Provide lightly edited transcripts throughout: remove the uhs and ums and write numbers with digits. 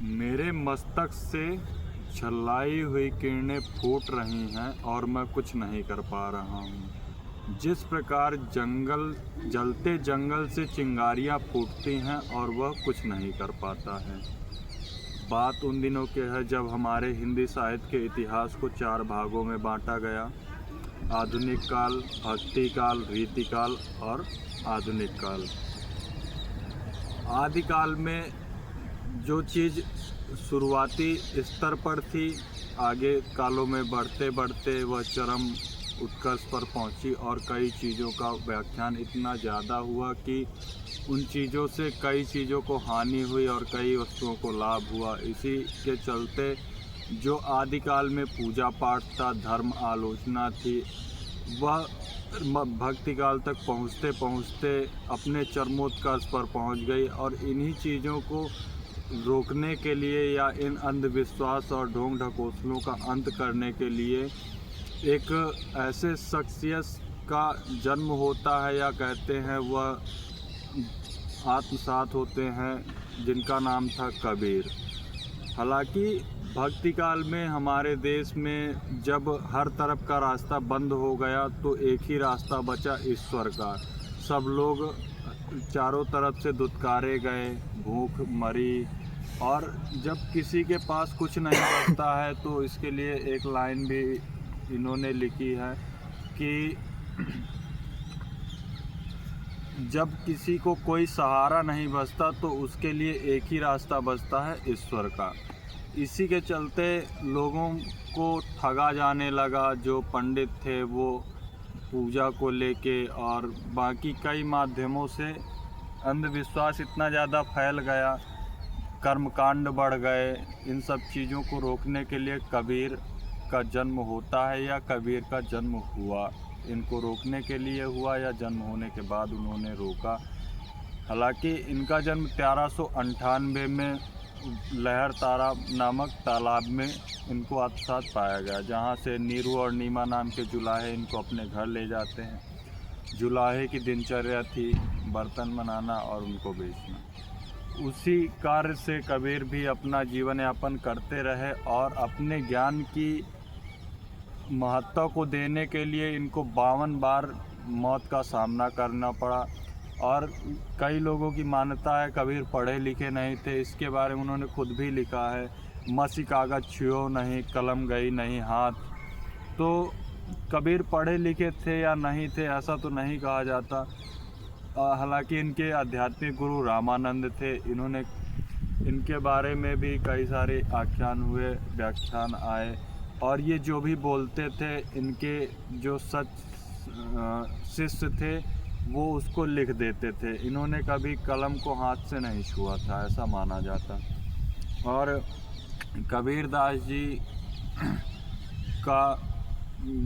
मेरे मस्तक से झल्लाई हुई किरणें फूट रही हैं और मैं कुछ नहीं कर पा रहा हूँ। जिस प्रकार जलते जंगल से चिंगारियाँ फूटती हैं और वह कुछ नहीं कर पाता है। बात उन दिनों की है जब हमारे हिंदी साहित्य के इतिहास को 4 भागों में बांटा गया: आधुनिक काल, भक्ति काल, रीति काल और आधुनिक काल। आदिकाल में जो चीज़ शुरुआती स्तर पर थी, आगे कालों में बढ़ते बढ़ते वह चरम उत्कर्ष पर पहुंची और कई चीज़ों का व्याख्यान इतना ज़्यादा हुआ कि उन चीज़ों से कई चीज़ों को हानि हुई और कई वस्तुओं को लाभ हुआ। इसी के चलते जो आदिकाल में पूजा पाठ था, धर्म आलोचना थी, वह भक्ति काल तक पहुँचते पहुँचते अपने चरमोत्कर्ष पर पहुँच गई। और इन्हीं चीज़ों को रोकने के लिए या इन अंधविश्वास और ढोंग ढकोसलों का अंत करने के लिए एक ऐसे शख्सियत का जन्म होता है, या कहते हैं वह आत्मसात होते हैं, जिनका नाम था कबीर। हालांकि भक्ति काल में हमारे देश में जब हर तरफ का रास्ता बंद हो गया तो एक ही रास्ता बचा, ईश्वर का। सब लोग चारों तरफ से दुत्कारे गए, भूख मरी, और जब किसी के पास कुछ नहीं बचता है तो इसके लिए एक लाइन भी इन्होंने लिखी है कि जब किसी को कोई सहारा नहीं बचता तो उसके लिए एक ही रास्ता बचता है, ईश्वर का। इसी के चलते लोगों को ठगा जाने लगा। जो पंडित थे वो पूजा को लेके और बाकी कई माध्यमों से अंधविश्वास इतना ज़्यादा फैल गया, कर्मकांड बढ़ गए। इन सब चीज़ों को रोकने के लिए कबीर का जन्म होता है या कबीर का जन्म हुआ। इनको रोकने के लिए हुआ या जन्म होने के बाद उन्होंने रोका। हालांकि इनका जन्म 1398 में लहर तारा नामक तालाब में इनको आत्मसात पाया गया, जहाँ से नीरू और नीमा नाम के जुलाहे इनको अपने घर ले जाते हैं। जुलाहे की दिनचर्या थी बर्तन बनाना और उनको बेचना। उसी कार्य से कबीर भी अपना जीवन यापन करते रहे और अपने ज्ञान की महत्व को देने के लिए इनको 52 बार मौत का सामना करना पड़ा। और कई लोगों की मान्यता है कबीर पढ़े लिखे नहीं थे। इसके बारे में उन्होंने खुद भी लिखा है, मसी कागज छुओ नहीं, कलम गई नहीं हाथ। तो कबीर पढ़े लिखे थे या नहीं थे ऐसा तो नहीं कहा जाता। हालांकि इनके आध्यात्मिक गुरु रामानंद थे। इन्होंने इनके बारे में भी कई सारे आख्यान हुए, व्याख्यान आए, और ये जो भी बोलते थे इनके जो सच शिष्य थे वो उसको लिख देते थे। इन्होंने कभी कलम को हाथ से नहीं छुआ था, ऐसा माना जाता। और कबीरदास जी का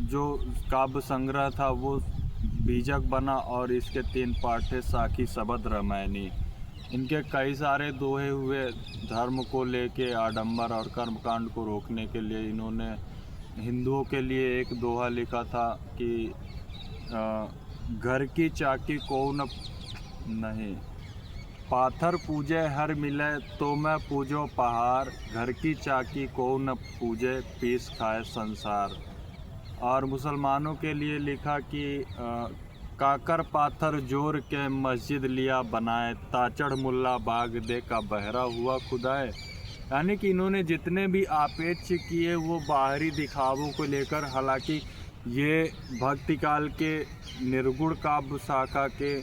जो काव्य संग्रह था वो बीजक बना और इसके 3 पाठ थे: साखी, शबद, रामायणी। इनके कई सारे दोहे हुए। धर्म को लेके आडंबर और कर्मकांड को रोकने के लिए इन्होंने हिंदुओं के लिए एक दोहा लिखा था कि घर की चाकी को न नहीं, पाथर पूजे हर मिले तो मैं पूजो पहाड़, घर की चाकी को न पूजे पीस खाए संसार। और मुसलमानों के लिए लिखा कि काकर पाथर जोर के मस्जिद लिया बनाए, ताचड़ मुल्ला बाग दे का बहरा हुआ खुदाए। यानी कि इन्होंने जितने भी आपेक्ष किए वो बाहरी दिखावों को लेकर। हालांकि ये भक्ति काल के निर्गुण काव्य शाखा के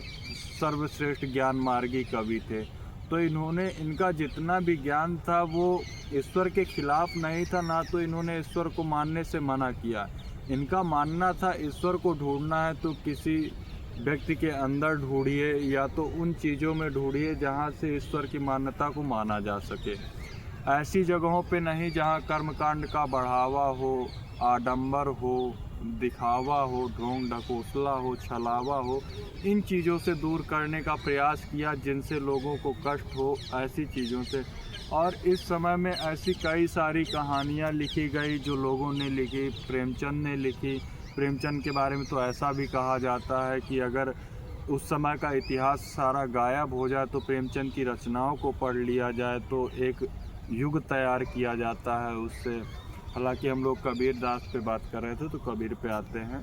सर्वश्रेष्ठ ज्ञान मार्गी कवि थे। तो इन्होंने इनका जितना भी ज्ञान था वो ईश्वर के खिलाफ नहीं था, ना तो इन्होंने ईश्वर को मानने से मना किया। इनका मानना था ईश्वर को ढूंढना है तो किसी व्यक्ति के अंदर ढूंढिए, या तो उन चीज़ों में ढूंढिए जहाँ से ईश्वर की मान्यता को माना जा सके। ऐसी जगहों पे नहीं जहाँ कर्मकांड का बढ़ावा हो, आडंबर हो, दिखावा हो, ढोंग ढकोसला हो, छलावा हो। इन चीज़ों से दूर करने का प्रयास किया जिनसे लोगों को कष्ट हो, ऐसी चीज़ों से। और इस समय में ऐसी कई सारी कहानियाँ लिखी गई जो लोगों ने लिखी। प्रेमचंद ने लिखी। प्रेमचंद के बारे में तो ऐसा भी कहा जाता है कि अगर उस समय का इतिहास सारा गायब हो जाए तो प्रेमचंद की रचनाओं को पढ़ लिया जाए तो एक युग तैयार किया जाता है उससे। हालांकि हम लोग कबीर दास पे बात कर रहे थे तो कबीर पे आते हैं।